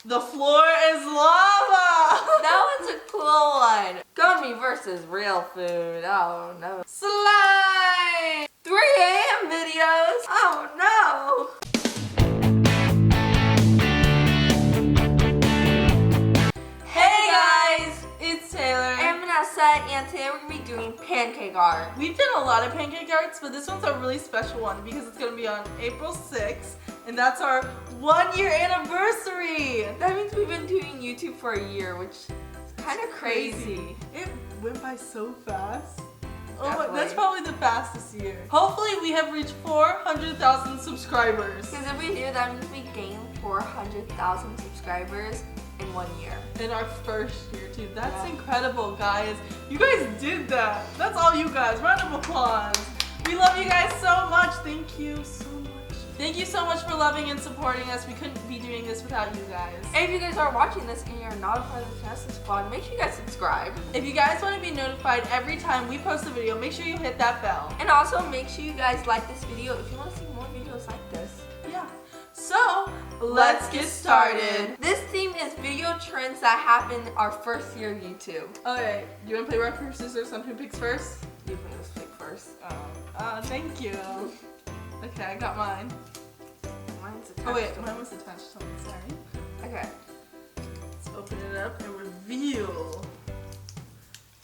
The floor is lava! That was a cool one. Gummy versus real food. Oh no. Slime! 3 a.m. videos. Oh no. Hey guys, It's Taylor and Vanessa, and today we're gonna be doing pancake art. We've done a lot of pancake arts, but this one's a really special one because it's gonna be on April 6th, and that's our 1-year anniversary. That means we've been doing YouTube for a year, which is kind of crazy. It went by so fast. Oh, Definitely. that's probably the fastest year. Hopefully we have reached 400,000 subscribers Because if we do, that means we gain 400,000 subscribers in 1 year. in our first year too. That's Yeah. incredible, guys. You guys did that. That's all you guys. Round of applause. We love you guys so much. Thank you so much. Thank you so much for loving and supporting us. We couldn't be doing this without you guys. And if you guys are watching this and you're not a part of the Vanessa squad, make sure you guys subscribe. If you guys want to be notified every time we post a video, make sure you hit that bell. And also make sure you guys like this video if you want to see more videos like this. Yeah. So, let's get started. This theme is video trends that happened our first year of YouTube. Okay, you want to play rock, paper, scissors on who picks first? You can just pick first. Thank you. Okay, I got mine. Mine's attached. Oh wait, mine was attached to something, sorry. Okay. Let's open it up and reveal.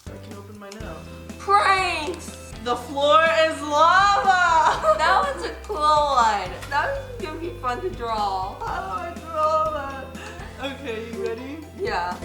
So I can open my nose. Pranks! The floor is lava! That was a cool one. That was gonna be fun to draw. How do I draw that? Okay, you ready? Yeah.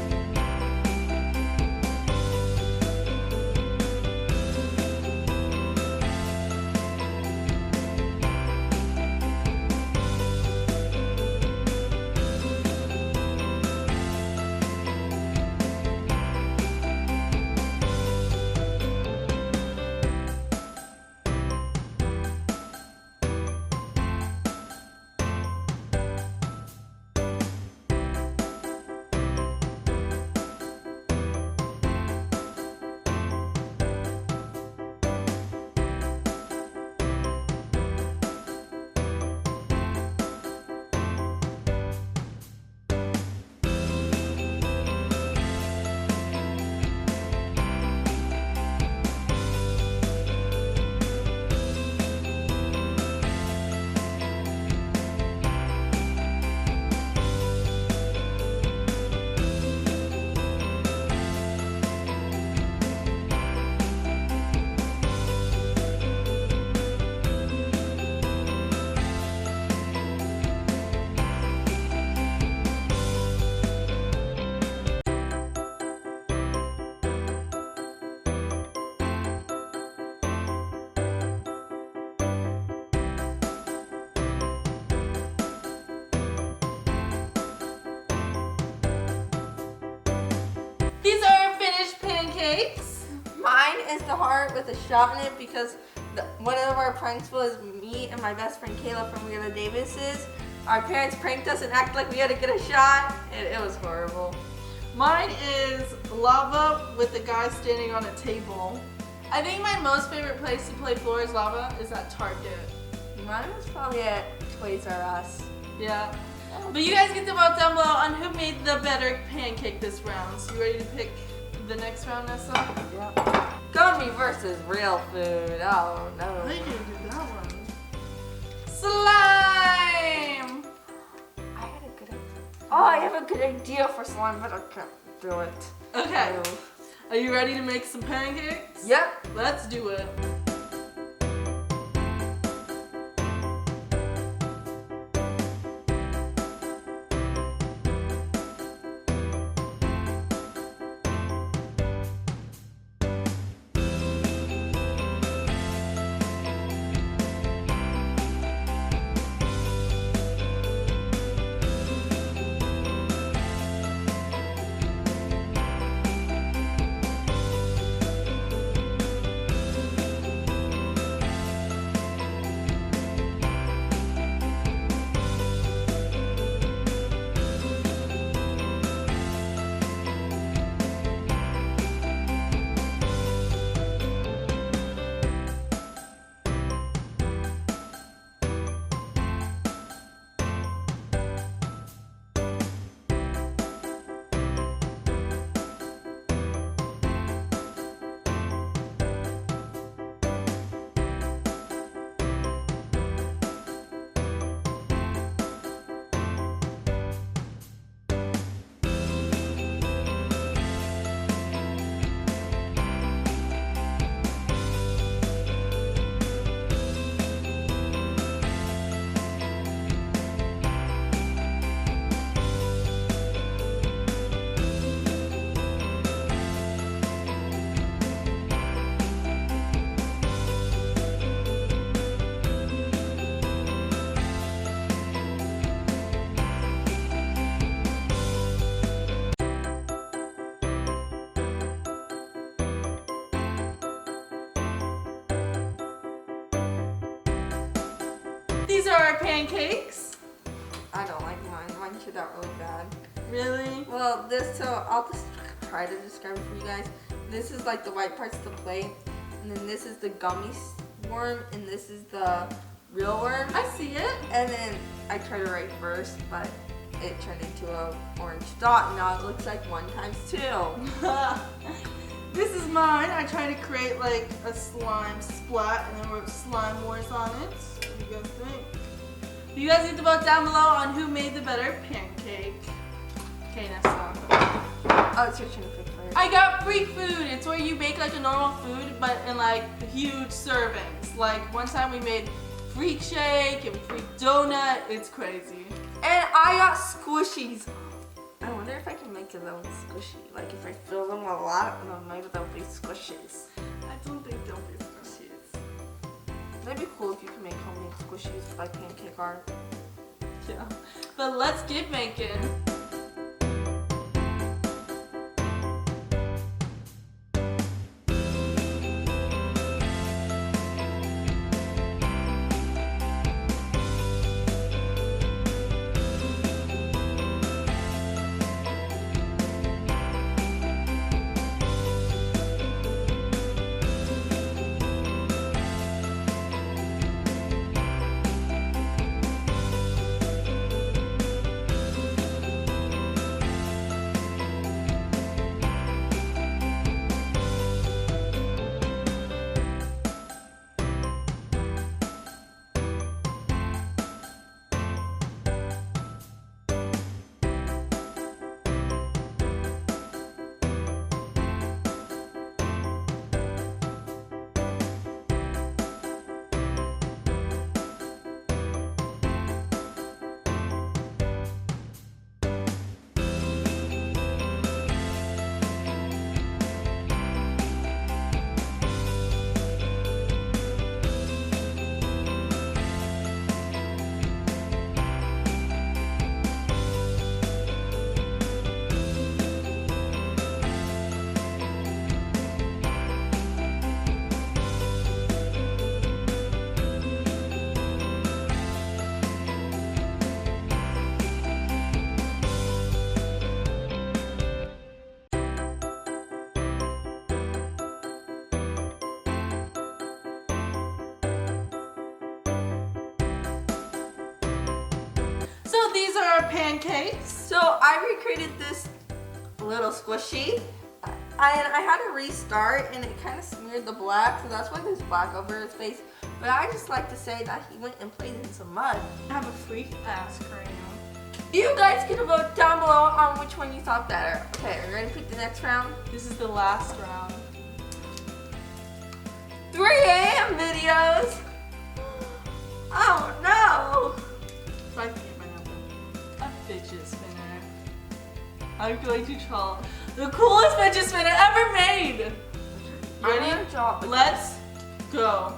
These are finished pancakes. Mine is the heart with a shot in it because one of our pranks was me and my best friend Kayla from Wheeler Davis's. Our parents pranked us and acted like we had to get a shot, and it was horrible. Mine is lava with the guy standing on a table. I think my most favorite place to play floor is lava is at Target. Mine was probably at Toys R Us. Yeah. But you guys get to vote down below on who made the better pancake this round. So you ready to pick the next round, Nessa? Yeah. Gummy versus real food. Oh I no. think you did that one. Slime! I have a good idea for slime, but I can't do it. Okay. Oh. Are you ready to make some pancakes? Yep. Let's do it. These are our pancakes. I don't like mine. Mine turned out really bad. Really? Well, I'll just try to describe it for you guys. This is like the white parts of the plate, and then this is the gummy worm, and this is the real worm. I see it. And then I tried to write first, but it turned into a orange dot, and now it looks like 1 times 2. This is mine. I tried to create like a slime splat and then wrote Slime Wars on it. What do you guys think? You guys need to vote down below on who made the better pancake. Okay, Nessa. Oh, it's your turn to pick first. I got freak food. It's where you make like a normal food, but in like huge servings. Like one time we made freak shake and freak donut. It's crazy. And I got squishies. I wonder if I can make a little squishy. Like if I fill them a lot, maybe they'll be squishies. I don't think they'll be squishies. That'd be cool if you can make homemade squishies by Pancake Art. Yeah. But let's get making. So these are our pancakes. So I recreated this little squishy. I had to restart and it kind of smeared the black, so that's why there's black over his face. But I just like to say that he went and played in some mud. I have a freak ass crayon. You guys can vote down below on which one you thought better. Okay, are you ready to pick the next round? This is the last round. 3 a.m. videos. Oh no! So I can get mine open. A fidget spinner. I'm going to draw the coolest fidget spinner ever made. Ready? I'm gonna draw. Let's go.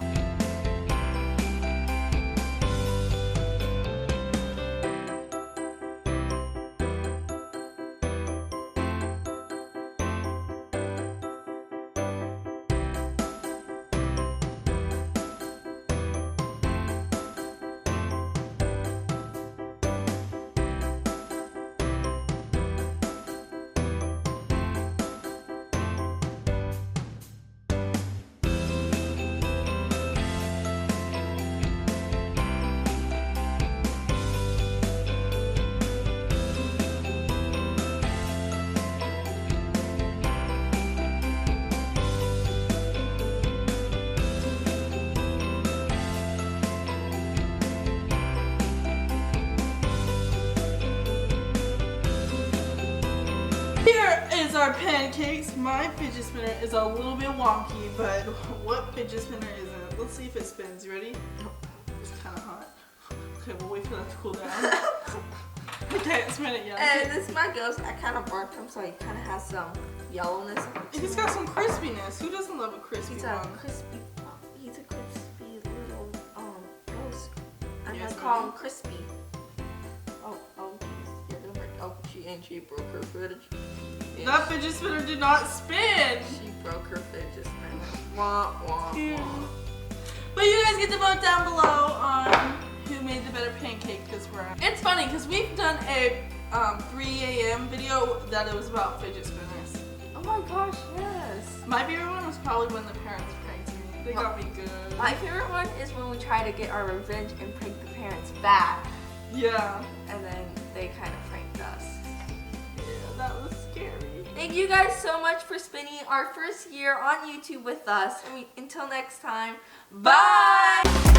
Here is our pancakes. My fidget spinner is a little bit wonky, but what fidget spinner is it? Let's see if it spins. You ready? It's kind of hot. Okay, we'll wait for that to cool down. I can't spin it yet. And this is my ghost. I kind of burnt him, so he kind of has some yellowness. He's got some crispiness. Who doesn't love a crispy He's one? a crispy little ghost. I'm Yes, gonna call ma'am. him Crispy. Oh, you're gonna break. Oh, she broke her fridge. Yeah, That fidget spinner did not spin. she broke her fidget spinner. Wah, wah, Yeah. wah. But you guys get to vote down below on who made the better pancake this round. It's funny because we've done a 3 a.m. video that it was about fidget spinners. Oh my gosh, yes. My favorite one was probably when the parents pranked me. They got me good. My favorite one is when we try to get our revenge and prank the parents back. Yeah. And then they kind of pranked us. Yeah, that was scary. Thank you guys so much for spending our first year on YouTube with us. And until next time, bye!